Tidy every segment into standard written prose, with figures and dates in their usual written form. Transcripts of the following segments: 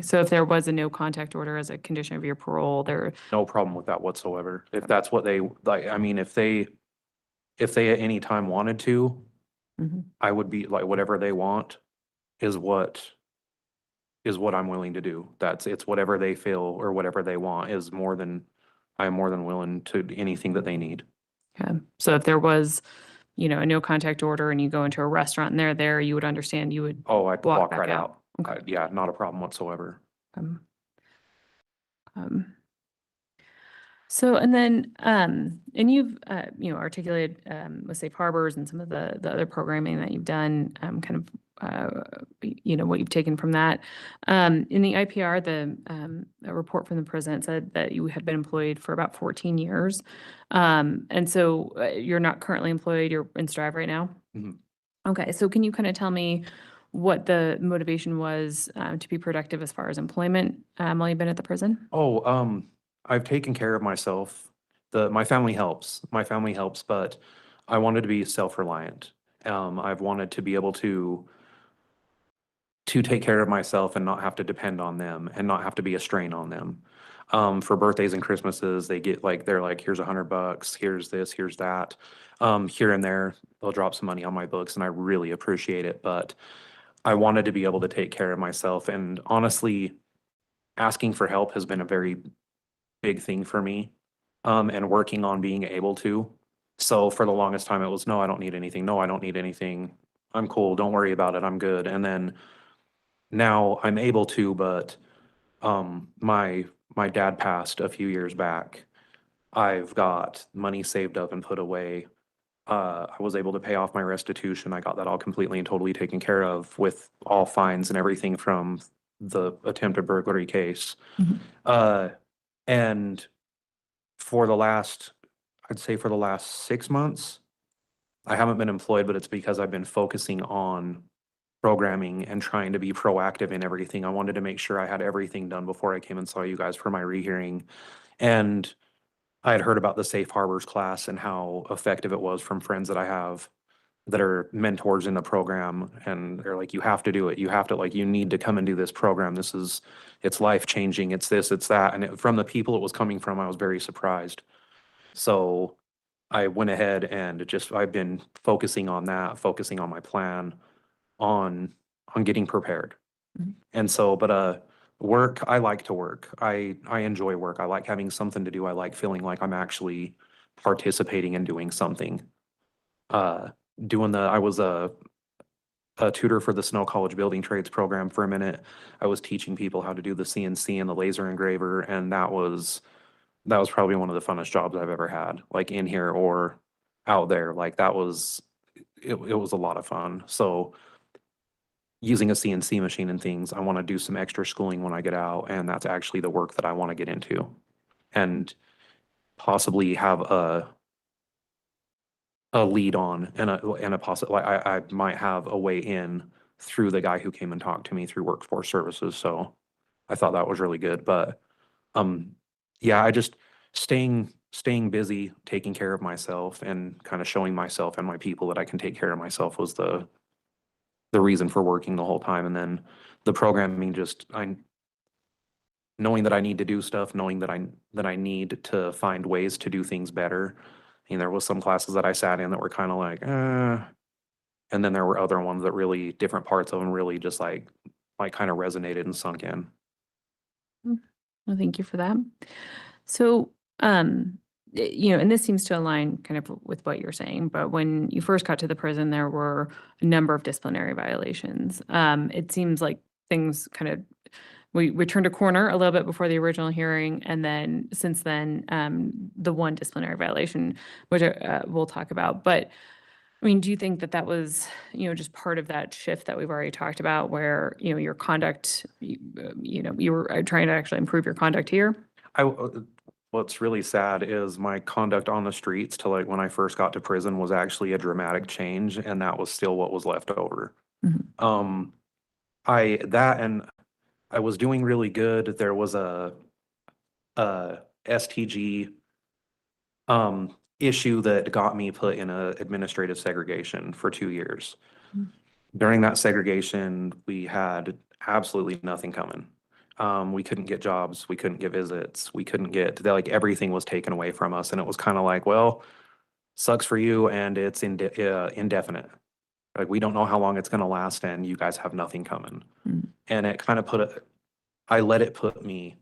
so if there was a no contact order as a condition of your parole, there, No problem with that whatsoever. If that's what they, like, I mean, if they at any time wanted to, Mhm. I would be like, whatever they want is what I'm willing to do. It's whatever they feel or whatever they want is I am more than willing to anything that they need. okay. So if there was, a no contact order and you go into a restaurant and they're there, you would understand, you would Oh, I'd walk back right out. Okay. Yeah, not a problem whatsoever. Um, um, So, and then, and you've, articulated, with Safe Harbors and some of the other programming that you've done, kind of, what you've taken from that. In the IPR, a report from the prison said that you had been employed for about 14 years. And so you're not currently employed, you're in Strive right now? Mhm. Okay, so can you kind of tell me what the motivation was, to be productive as far as employment, while you've been at the prison? Oh, I've taken care of myself. My family helps. My family helps, but I wanted to be self-reliant. I've wanted to be able to take care of myself and not have to depend on them and not have to be a strain on them. For birthdays and Christmases, they're like, here's $100, here's this, here's that. Here and there, they'll drop some money on my books and I really appreciate it, but I wanted to be able to take care of myself. And honestly, asking for help has been a very big thing for me, and working on being able to. So for the longest time, it was, no, I don't need anything. No, I don't need anything. I'm cool. Don't worry about it. I'm good. And then now I'm able to, but my dad passed a few years back. I've got money saved up and put away. I was able to pay off my restitution. I got that all completely and totally taken care of with all fines and everything from the attempted burglary case. Mhm. And I'd say for the last 6 months, I haven't been employed, but it's because I've been focusing on programming and trying to be proactive in everything. I wanted to make sure I had everything done before I came and saw you guys for my rehearing. And I had heard about the Safe Harbors class and how effective it was from friends that I have that are mentors in the program. And they're like, you have to do it. You have to, like, you need to come and do this program. It's life changing. It's this, it's that. And from the people it was coming from, I was very surprised. So I went ahead and I've been focusing on that, focusing on my plan, on getting prepared. Mhm. And so, but work, I like to work. I enjoy work. I like having something to do. I like feeling like I'm actually participating and doing something. I was a tutor for the Snow College Building Trades program for a minute. I was teaching people how to do the CNC and the laser engraver, and that was probably one of the funnest jobs I've ever had, like in here or out there. Like it was a lot of fun. So using a CNC machine and things, I want to do some extra schooling when I get out, and that's actually the work that I want to get into, and possibly have a lead on and a possible, I might have a way in through the guy who came and talked to me through Workforce Services. So I thought that was really good. But yeah, I just staying busy, taking care of myself, and kind of showing myself and my people that I can take care of myself was the reason for working the whole time. And then the programming, knowing that I need to do stuff, knowing that I need to find ways to do things better. I mean, there was some classes that I sat in that were kind of like, and then there were other ones that really, different parts of them really just like kind of resonated and sunk in. Well, thank you for that. So, and this seems to align kind of with what you're saying, but when you first got to the prison, there were a number of disciplinary violations. It seems like things kind of, we turned a corner a little bit before the original hearing, and then since then, the one disciplinary violation, which we'll talk about. But I mean, do you think that was, just part of that shift that we've already talked about, where your conduct, you were trying to actually improve your conduct here? What's really sad is my conduct on the streets to like when I first got to prison was actually a dramatic change, and that was still what was left over. Mhm. I was doing really good. There was a STG issue that got me put in a administrative segregation for 2 years. Mhm. During that segregation, we had absolutely nothing coming. We couldn't get jobs. We couldn't get visits. We couldn't get, like, everything was taken away from us. And it was kind of like, well, sucks for you, and it's indefinite. Like, we don't know how long it's going to last, and you guys have nothing coming. Mm. And it kind of I let it put me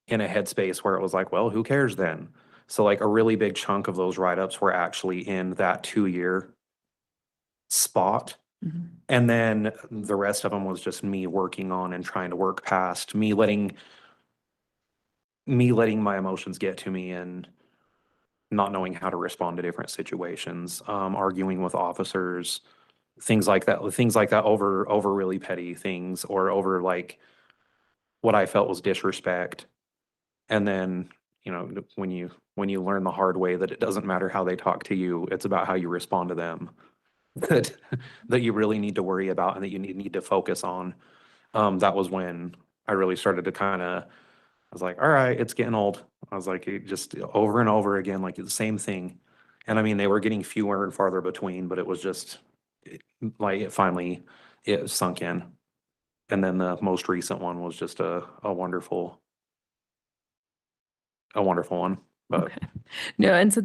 in a headspace where it was like, well, who cares then? So like a really big chunk of those write-ups were actually in that 2-year spot. Mhm. And then the rest of them was just me working on and trying to work past me letting my emotions get to me and not knowing how to respond to different situations, arguing with officers, things like that over really petty things or over like what I felt was disrespect. And then, when you learn the hard way that it doesn't matter how they talk to you, it's about how you respond to them that you really need to worry about and that you need to focus on. That was when I really started to I was like, all right, it's getting old. I was like, it just over and over again, like the same thing. And I mean, they were getting fewer and farther between, but it was just it sunk in. And then the most recent one was just a wonderful one. But Okay. No, and so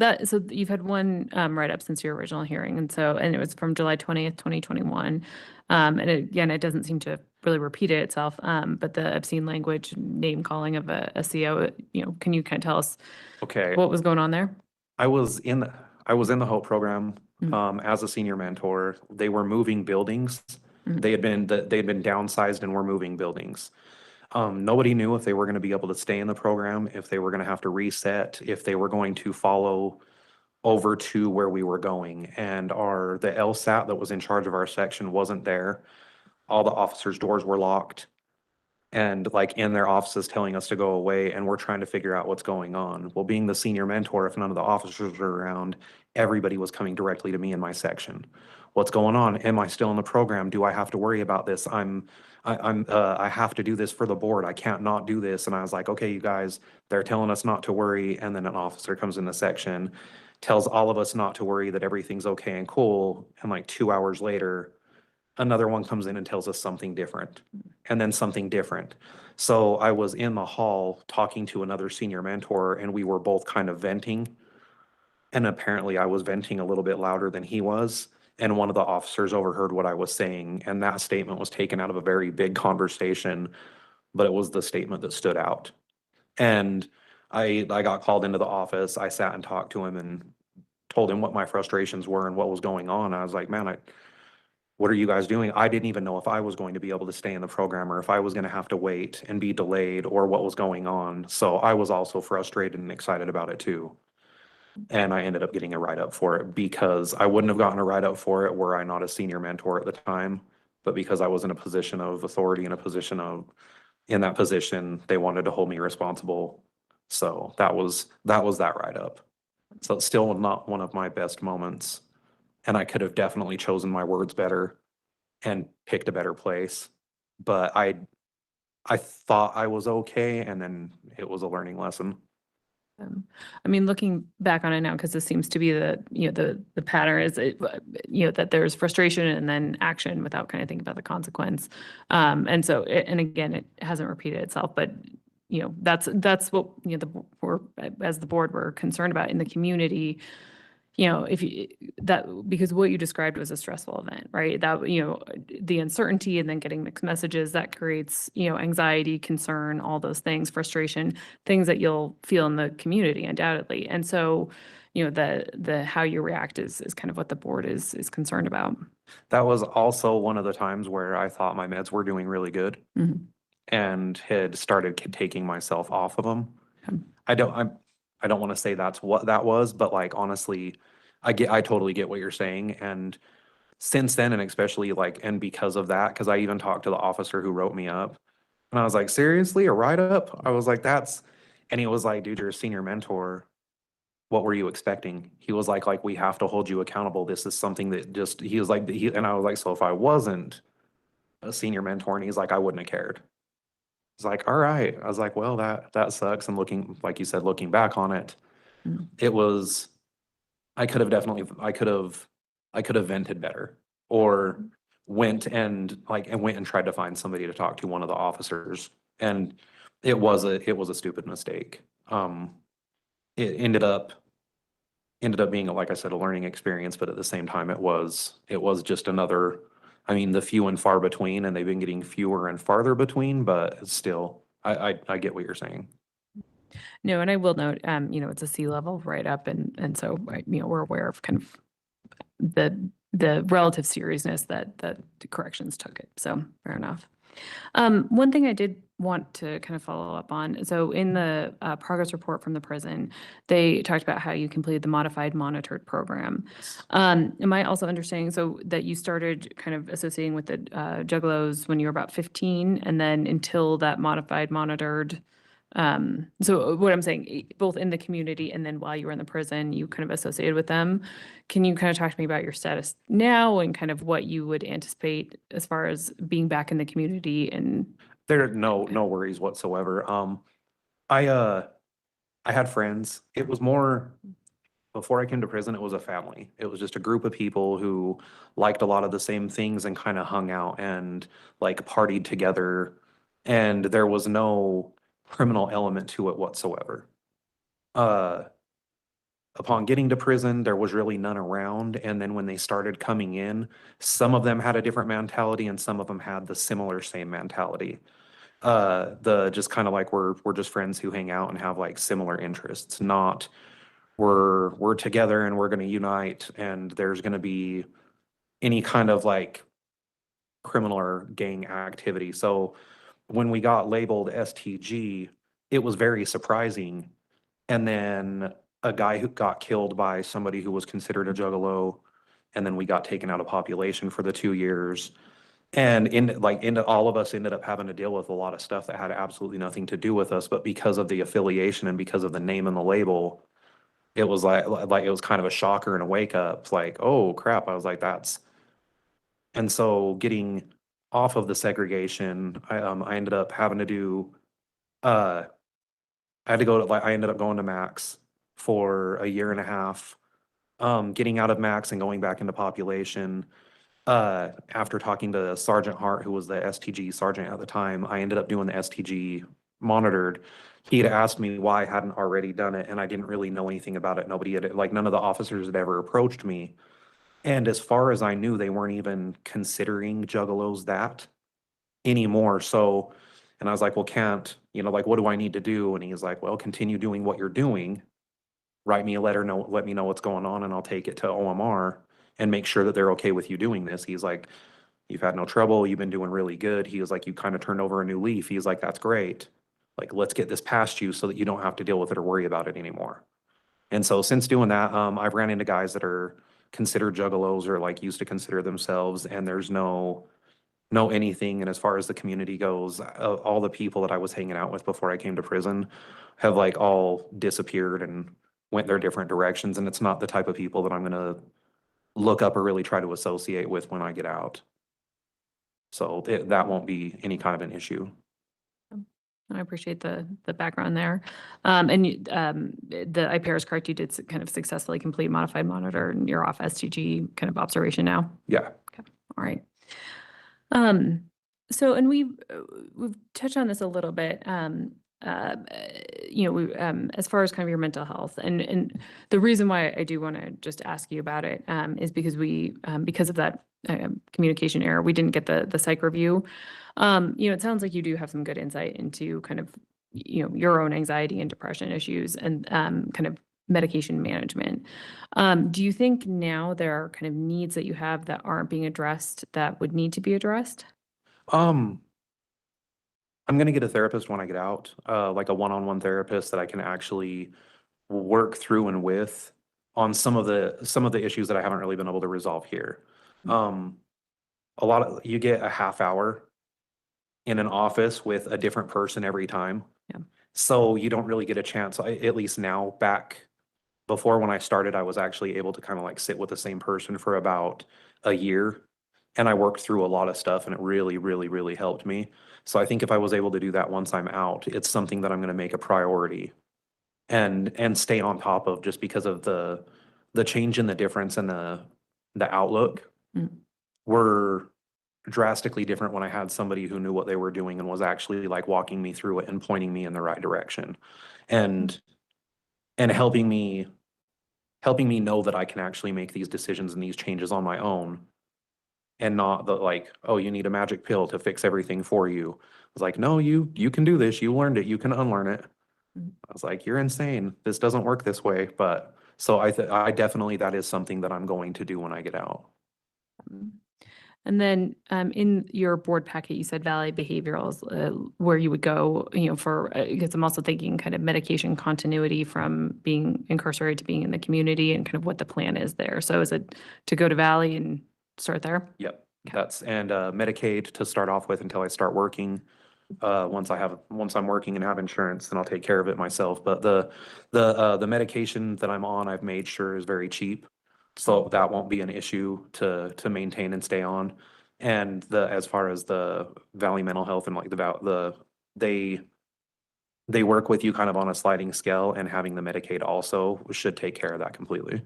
you've had one write-up since your original hearing, and it was from July 20th, 2021. And again, it doesn't seem to really repeat itself, but the obscene language, name calling of a CO, can you kind of tell us okay, what was going on there? I was in the HOPE program as a senior mentor. They were moving buildings. Mhm. They had been downsized and were moving buildings. Nobody knew if they were going to be able to stay in the program, if they were going to have to reset, if they were going to follow over to where we were going. And the LSAT that was in charge of our section wasn't there. All the officers' doors were locked and like in their offices telling us to go away, and we're trying to figure out what's going on. Well, being the senior mentor, if none of the officers were around, everybody was coming directly to me in my section. What's going on? Am I still in the program? Do I have to worry about this? I have to do this for the board. I can't not do this. And I was like, okay, you guys, they're telling us not to worry. And then an officer comes in the section, tells all of us not to worry, that everything's okay and cool. And like 2 hours later, another one comes in and tells us something different, and then something different. So I was in the hall talking to another senior mentor, and we were both kind of venting. And apparently I was venting a little bit louder than he was. And one of the officers overheard what I was saying, and that statement was taken out of a very big conversation, but it was the statement that stood out. And I got called into the office. I sat and talked to him and told him what my frustrations were and what was going on. I was like, man, what are you guys doing? I didn't even know if I was going to be able to stay in the program or if I was going to have to wait and be delayed or what was going on. So I was also frustrated and excited about it too. And I ended up getting a write-up for it because I wouldn't have gotten a write-up for it were I not a senior mentor at the time. But because I was in a position of authority, in that position, they wanted to hold me responsible. So that was that write-up. So it's still not one of my best moments. And I could have definitely chosen my words better and picked a better place. But I thought I was okay, and then it was a learning lesson. I mean, looking back on it now, because this seems to be the pattern is that there's frustration and then action without kind of thinking about the consequence. And so, and again, it hasn't repeated itself, but that's what as the board we're concerned about in the community. Because what you described was a stressful event, right? That, the uncertainty and then getting mixed messages that creates, anxiety, concern, all those things, frustration, things that you'll feel in the community undoubtedly. And so, the how you react is kind of what the board is concerned about. That was also one of the times where I thought my meds were doing really good Mhm. and had started taking myself off of them. Okay. I don't want to say that's what that was, but like honestly, I totally get what you're saying. And since then, and especially and because of that, because I even talked to the officer who wrote me up, and I was like, seriously, a write-up? I was like, and he was like, dude, you're a senior mentor. What were you expecting? He was like, we have to hold you accountable. This is something that he was like, and I was like, so if I wasn't a senior mentor, and he's like, I wouldn't have cared. It's like, all right. I was like, well, that sucks. And like you said, looking back on it, Mhm. it was, I could have vented better, or went and tried to find somebody to talk to, one of the officers, And it was a stupid mistake. It ended up being, like I said, a learning experience, but at the same time, it was just another, I mean, the few and far between, and they've been getting fewer and farther between, but it's still, I get what you're saying. No, and I will note, it's a sea level right up, and so, we're aware of kind of the relative seriousness that the corrections took it. So fair enough. One thing I did want to kind of follow up on, so in the progress report from the prison, they talked about how you completed the modified monitored program. Am I also understanding so that you started kind of associating with the juggalos when you were about 15, and then until that modified monitored, so what I'm saying, both in the community and then while you were in the prison, you kind of associated with them. Can you kind of talk to me about your status now and kind of what you would anticipate as far as being back in the community? And There are no worries whatsoever. I had friends. It was more, before I came to prison, it was a family. It was just a group of people who liked a lot of the same things and kind of hung out and like partied together. And there was no criminal element to it whatsoever. Uh, Upon getting to prison, there was really none around. And then when they started coming in, some of them had a different mentality and some of them had the similar same mentality. The just kind of like we're just friends who hang out and have like similar interests, not we're together and we're gonna unite and there's gonna be any kind of like criminal or gang activity. So when we got labeled STG, it was very surprising. And then a guy who got killed by somebody who was considered a juggalo, and then we got taken out of population for the 2 years. And all of us ended up having to deal with a lot of stuff that had absolutely nothing to do with us, but because of the affiliation and because of the name and the label, it was like it was kind of a shocker and a wake up, like, oh crap. I was like, and so getting off of the segregation, I ended up having to do, I had to go to, I ended up going to Max for a year and a half. Getting out of Max and going back into population. After talking to Sergeant Hart, who was the STG sergeant at the time, I ended up doing the STG monitored. He had asked me why I hadn't already done it, and I didn't really know anything about it. Nobody had, like, none of the officers had ever approached me. And as far as I knew, they weren't even considering juggalos that anymore. So, and I was like, well, like, what do I need to do? And he's like, well, continue doing what you're doing. Write me a letter, let me know what's going on, and I'll take it to OMR and make sure that they're okay with you doing this. He's like, you've had no trouble, you've been doing really good. He was like, you kind of turned over a new leaf. He's like, that's great. Like, let's get this past you so that you don't have to deal with it or worry about it anymore. And so since doing that, I've ran into guys that are considered juggalos or like used to consider themselves, and there's no anything. And as far as the community goes, all the people that I was hanging out with before I came to prison have like all disappeared and went their different directions. And it's not the type of people that I'm gonna look up or really try to associate with when I get out. So that won't be any kind of an issue. I appreciate the background there. And the IPRS cart, you did kind of successfully complete modified monitor, and you're off STG kind of observation now? Yeah. Okay, all right. So, and we've touched on this a little bit, as far as kind of your mental health, and the reason why I do want to just ask you about it is because because of that communication error, we didn't get the psych review. It sounds like you do have some good insight into kind of, your own anxiety and depression issues and kind of medication management. Do you think now there are kind of needs that you have that aren't being addressed that would need to be addressed? I'm gonna get a therapist when I get out, like a one-on-one therapist that I can actually work through and with on some of the issues that I haven't really been able to resolve here. You get a half hour in an office with a different person every time. Yeah. So you don't really get a chance, at least now. Back before when I started, I was actually able to kind of like sit with the same person for about a year. And I worked through a lot of stuff and it really, really, really helped me. So I think if I was able to do that once I'm out, it's something that I'm gonna make a priority and stay on top of, just because of the change in the difference and the outlook. Mm. We're drastically different when I had somebody who knew what they were doing and was actually like walking me through it and pointing me in the right direction. And helping me know that I can actually make these decisions and these changes on my own, and not the like, oh, you need a magic pill to fix everything for you. It's like, no, you can do this. You learned it. You can unlearn it. I was like, you're insane. This doesn't work this way. But so I definitely, that is something that I'm going to do when I get out. And then in your board packet, you said Valley Behaviorals, where you would go, for, because I'm also thinking kind of medication continuity from being incarcerated to being in the community and kind of what the plan is there. So is it to go to Valley and start there? Yep. That's, and Medicaid to start off with until I start working. Once I'm working and have insurance, then I'll take care of it myself. But the medication that I'm on, I've made sure is very cheap. So that won't be an issue to maintain and stay on. And as far as the Valley Mental Health and like they work with you kind of on a sliding scale, and having the Medicaid also should take care of that completely.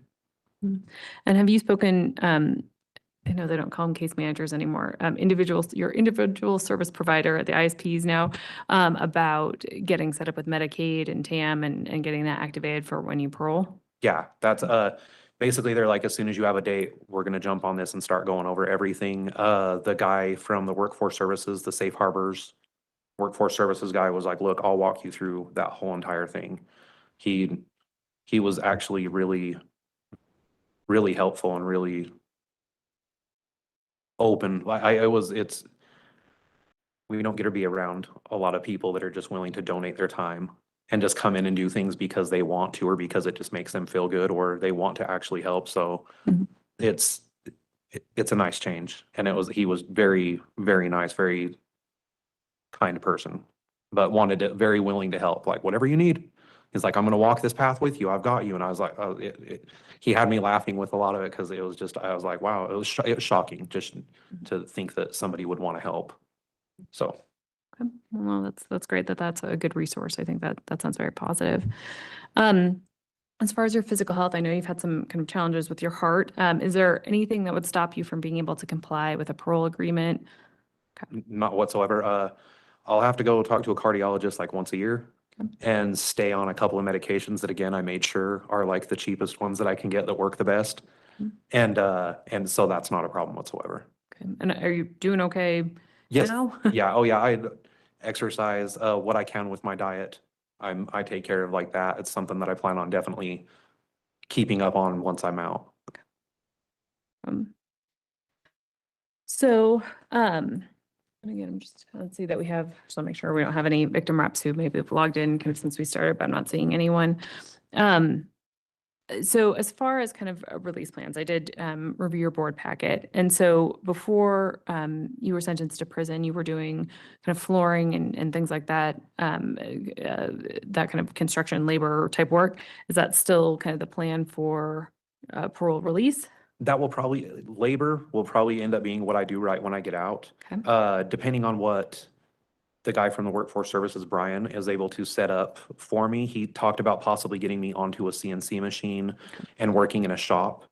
And have you spoken, I know they don't call them case managers anymore, your individual service provider at the ISPs now, about getting set up with Medicaid and TAM and getting that activated for when you parole? Yeah, that's basically they're like, as soon as you have a date, we're gonna jump on this and start going over everything. The guy from the Workforce Services, the Safe Harbors Workforce Services guy was like, look, I'll walk you through that whole entire thing. He was actually really, really helpful and really open. We don't get to be around a lot of people that are just willing to donate their time and just come in and do things because they want to, or because it just makes them feel good, or they want to actually help. So it's a nice change. And he was very, very nice, very kind person, but very willing to help, like whatever you need. He's like, I'm going to walk this path with you. I've got you. And I was like, oh, he had me laughing with a lot of it, because it was just, I was like, wow, it was shocking just to think that somebody would want to help. So. Okay. Well, that's great that's a good resource. I think that sounds very positive. As far as your physical health, I know you've had some kind of challenges with your heart. Is there anything that would stop you from being able to comply with a parole agreement? Not whatsoever. I'll have to go talk to a cardiologist like once a year and stay on a couple of medications that, again, I made sure are like the cheapest ones that I can get that work the best. And so that's not a problem whatsoever. Okay. And are you doing okay Yes. now? Yeah. Oh yeah. I exercise what I can with my diet. I take care of like that. It's something that I plan on definitely keeping up on once I'm out. And again, I'm just, let's see that we have, just want to make sure we don't have any victim reps who maybe have logged in kind of since we started, but I'm not seeing anyone. So as far as kind of release plans, I did review your board packet. And so before you were sentenced to prison, you were doing kind of flooring and things like that, that kind of construction labor type work. Is that still kind of the plan for parole release? That will probably, labor will probably end up being what I do right when I get out. Okay. Depending on what the guy from the Workforce Services, Brian, is able to set up for me. He talked about possibly getting me onto a CNC machine and working in a shop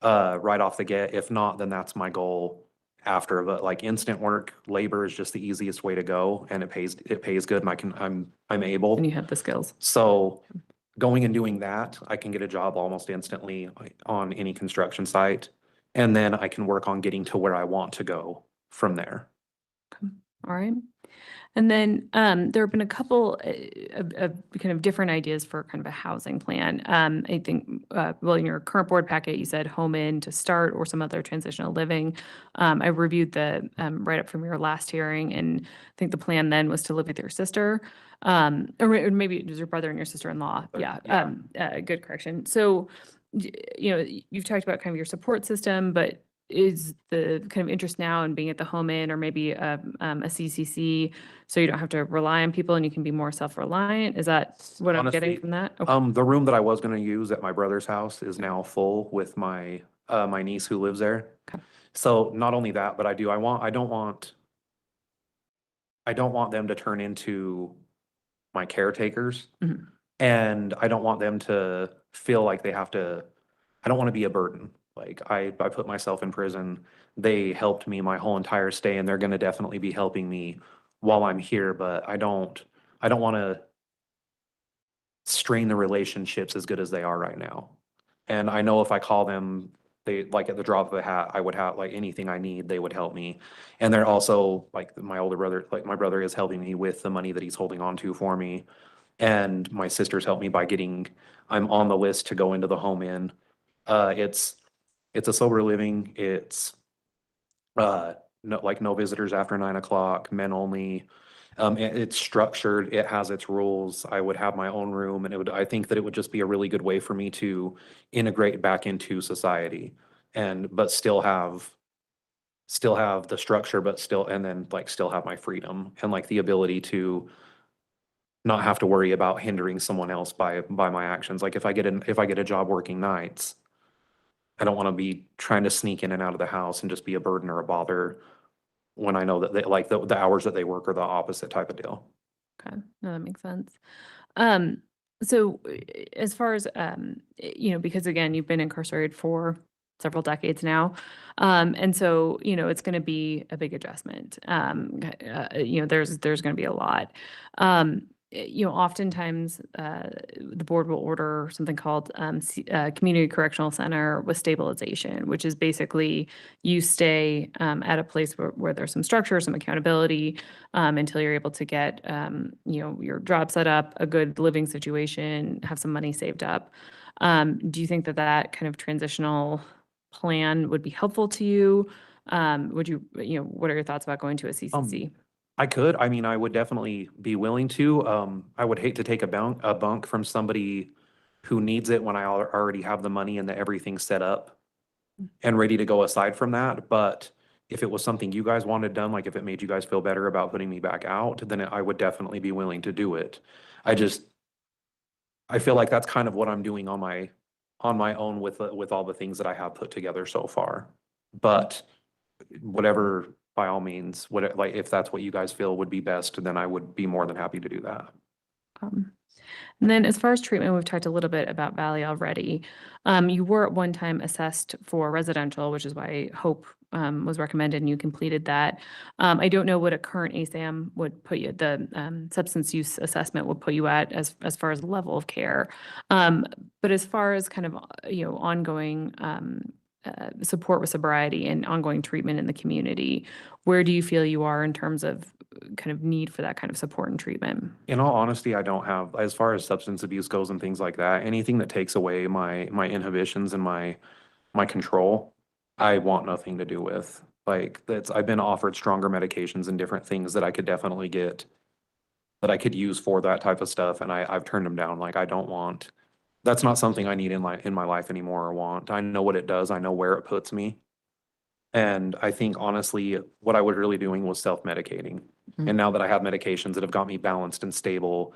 right off the get. If not, then that's my goal after. But like instant work, labor is just the easiest way to go, and it pays good, and I'm able. And you have the skills. So going and doing that, I can get a job almost instantly on any construction site, and then I can work on getting to where I want to go from there. All right. And then there have been a couple of kind of different ideas for kind of a housing plan. I think, well, in your current board packet, you said home in to start or some other transitional living. I reviewed the write-up from your last hearing, and I think the plan then was to live with your sister, or maybe it was your brother and your sister-in-law. Yeah. Good correction. So, you've talked about kind of your support system, but is the kind of interest now in being at the home in, or maybe a CCC, so you don't have to rely on people and you can be more self-reliant? Is that what I'm getting Honestly, from that? Okay. The room that I was going to use at my brother's house is now full with my niece who lives there. Okay. So not only that, but I don't want them to turn into my caretakers. Mhm. And I don't want them to feel like I don't want to be a burden. Like I put myself in prison. They helped me my whole entire stay, and they're going to definitely be helping me while I'm here, but I don't want to strain the relationships as good as they are right now. And I know if I call them, they like at the drop of a hat, I would have like anything I need, they would help me. And they're also like my older brother, like my brother is helping me with the money that he's holding on to for me. And my sisters helped me by I'm on the list to go into the home in. It's a sober living. It's no, like no visitors after 9 o'clock, men only. It's structured, it has its rules. I would have my own room, and I think that it would just be a really good way for me to integrate back into society but still have the structure, but still, and then like still have my freedom and like the ability to not have to worry about hindering someone else by my actions. Like if I get a job working nights, I don't want to be trying to sneak in and out of the house and just be a burden or a bother when I know that they like the hours that they work are the opposite type of deal. Okay, no, that makes sense. Um, so as far as, because again, you've been incarcerated for several decades now. And so, it's going to be a big adjustment. There's going to be a lot. Oftentimes, the board will order something called community correctional center with stabilization, which is basically you stay at a place where there's some structure, some accountability, until you're able to get, your job set up, a good living situation, have some money saved up. Do you think that kind of transitional plan would be helpful to you? Would you, what are your thoughts about going to a CCC? I could. I mean, I would definitely be willing to. I would hate to take a bunk from somebody who needs it when I already have the money and everything set up and ready to go aside from that. But if it was something you guys wanted done, like if it made you guys feel better about putting me back out, then I would definitely be willing to do it. I feel like that's kind of what I'm doing on my own with all the things that I have put together so far. But whatever, by all means, like if that's what you guys feel would be best, then I would be more than happy to do that. And then as far as treatment, we've talked a little bit about Valley already. You were at one time assessed for residential, which is why Hope was recommended and you completed that. I don't know what a current ASAM would put you, the substance use assessment would put you at as far as level of care. But as far as kind of, ongoing support with sobriety and ongoing treatment in the community, where do you feel you are in terms of kind of need for that kind of support and treatment? In all honesty, I don't have, as far as substance abuse goes and things like that, anything that takes away my inhibitions and my control, I want nothing to do with. Like I've been offered stronger medications and different things that I could definitely get, that I could use for that type of stuff, and I've turned them down. Like that's not something I need in my life anymore or want. I know what it does. I know where it puts me. And I think honestly, what I was really doing was self-medicating. And now that I have medications that have got me balanced and stable,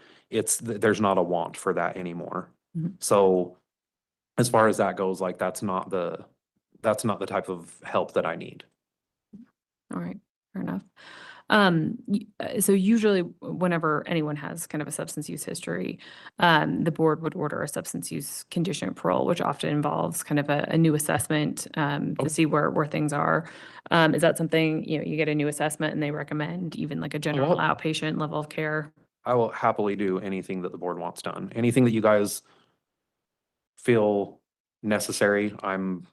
there's not a want for that anymore. So as far as that goes, like that's not the type of help that I need. All right, fair enough. So usually whenever anyone has kind of a substance use history, the board would order a substance use condition of parole, which often involves kind of a new assessment to see where things are. Is that something, you get a new assessment and they recommend even like a general outpatient level of care? I will happily do anything that the board wants done. Anything that you guys feel necessary, I'm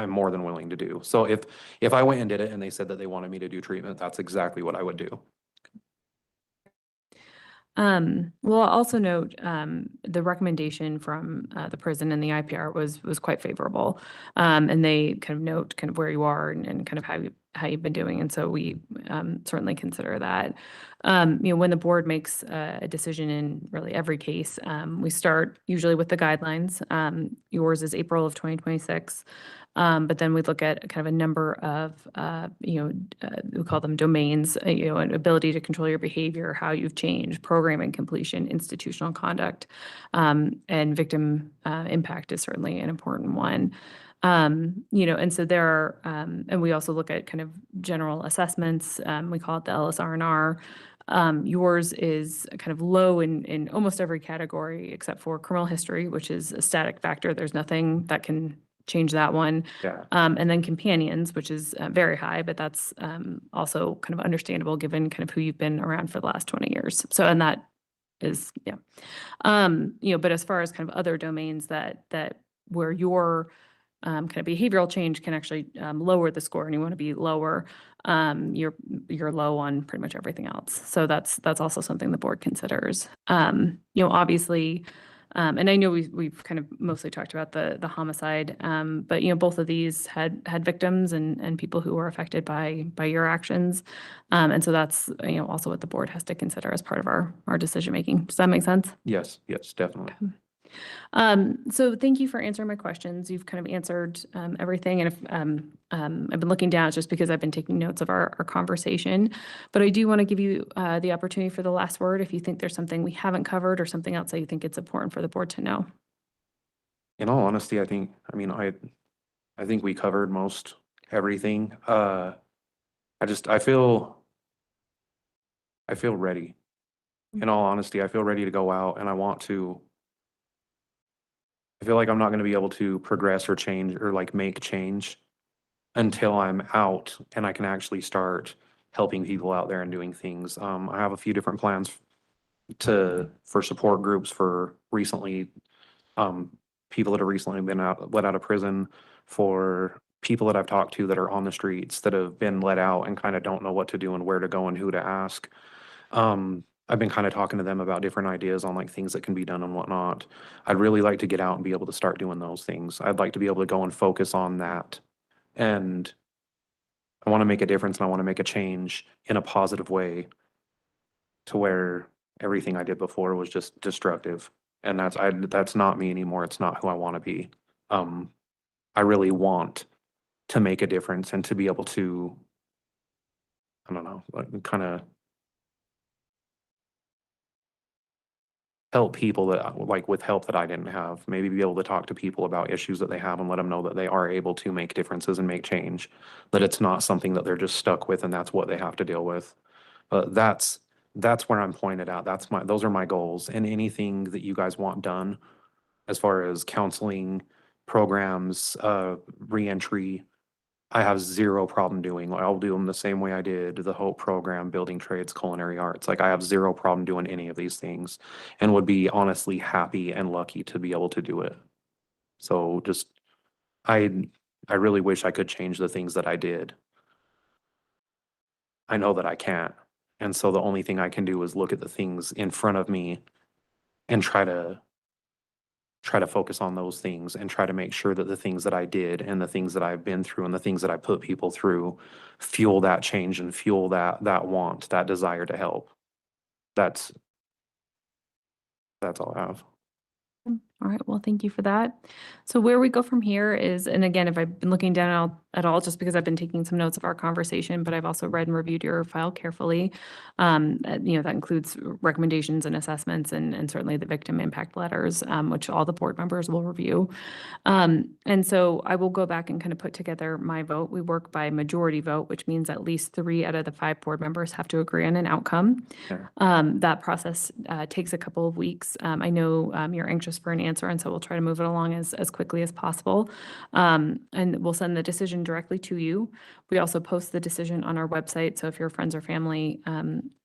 more than willing to do. So if I went and did it and they said that they wanted me to do treatment, that's exactly what I would do. Well, I'll also note the recommendation from the prison and the IPR was quite favorable. And they kind of note kind of where you are and kind of how you've been doing. And so we certainly consider that. When the board makes a decision in really every case, we start usually with the guidelines. Yours is April of 2026. But then we look at kind of a number of, we call them domains, an ability to control your behavior, how you've changed, programming completion, institutional conduct, and victim impact is certainly an important one. And so there are, and we also look at kind of general assessments. We call it the LSR&R. Yours is kind of low in almost every category except for criminal history, which is a static factor. There's nothing that can change that one. Yeah. And then companions, which is very high, but that's also kind of understandable given kind of who you've been around for the last 20 years. So, and that is, yeah. You know, but as far as kind of other domains that where your kind of behavioral change can actually lower the score and you want to be lower, you're low on pretty much everything else. So that's also something the board considers. You know, obviously, and I know we've kind of mostly talked about the homicide, but you know, both of these had victims and people who were affected by your actions, and so that's, you know, also what the board has to consider as part of our decision making. Does that make sense? Yes, yes, definitely. So thank you for answering my questions. You've kind of answered everything. And if I've been looking down, it's just because I've been taking notes of our conversation. But I do want to give you the opportunity for the last word if you think there's something we haven't covered or something else that you think it's important for the board to know. In all honesty, I think we covered most everything. I feel ready. In all honesty, I feel ready to go out and I feel like I'm not going to be able to progress or change or like make change until I'm out and I can actually start helping people out there and doing things. I have a few different plans for support groups for recently, people that have recently been let out of prison, for people that I've talked to that are on the streets that have been let out and kind of don't know what to do and where to go and who to ask. I've been kind of talking to them about different ideas on like things that can be done and whatnot. I'd really like to get out and be able to start doing those things. I'd like to be able to go and focus on that. And I want to make a difference and I want to make a change in a positive way to where everything I did before was just destructive. And that's not me anymore. It's not who I want to be. I really want to make a difference and to be able to, I don't know, like kind of help people that like with help that I didn't have, maybe be able to talk to people about issues that they have and let them know that they are able to make differences and make change, that it's not something that they're just stuck with and that's what they have to deal with. But that's where I'm pointed at. Those are my goals, and anything that you guys want done as far as counseling programs, reentry, I have zero problem doing. I'll do them the same way I did the HOPE program, building trades, culinary arts. Like I have zero problem doing any of these things and would be honestly happy and lucky to be able to do it. So just, I really wish I could change the things that I did. I know that I can't. And so the only thing I can do is look at the things in front of me and try to focus on those things and try to make sure that the things that I did and the things that I've been through and the things that I put people through fuel that change and fuel that want, that desire to help. That's all I have. All right, well, thank you for that. So where we go from here is, and again, if I've been looking down at all, just because I've been taking some notes of our conversation, but I've also read and reviewed your file carefully. You know, that includes recommendations and assessments and certainly the victim impact letters, which all the board members will review. And so I will go back and kind of put together my vote. We work by majority vote, which means at least 3 out of the 5 board members have to agree on an outcome. Sure. That process takes a couple of weeks. I know you're anxious for an answer, and so we'll try to move it along as quickly as possible. And we'll send the decision directly to you. We also post the decision on our website, so if your friends or family,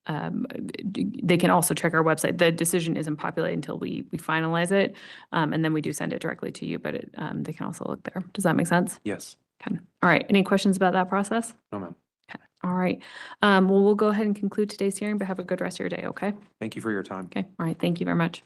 they can also check our website. The decision isn't populated until we finalize it, and then we do send it directly to you, but they can also look there. Does that make sense? Yes. Okay. All right. Any questions about that process? No, ma'am. Okay. All right. Well, we'll go ahead and conclude today's hearing, but have a good rest of your day, okay? Thank you for your time. Okay. All right. Thank you very much.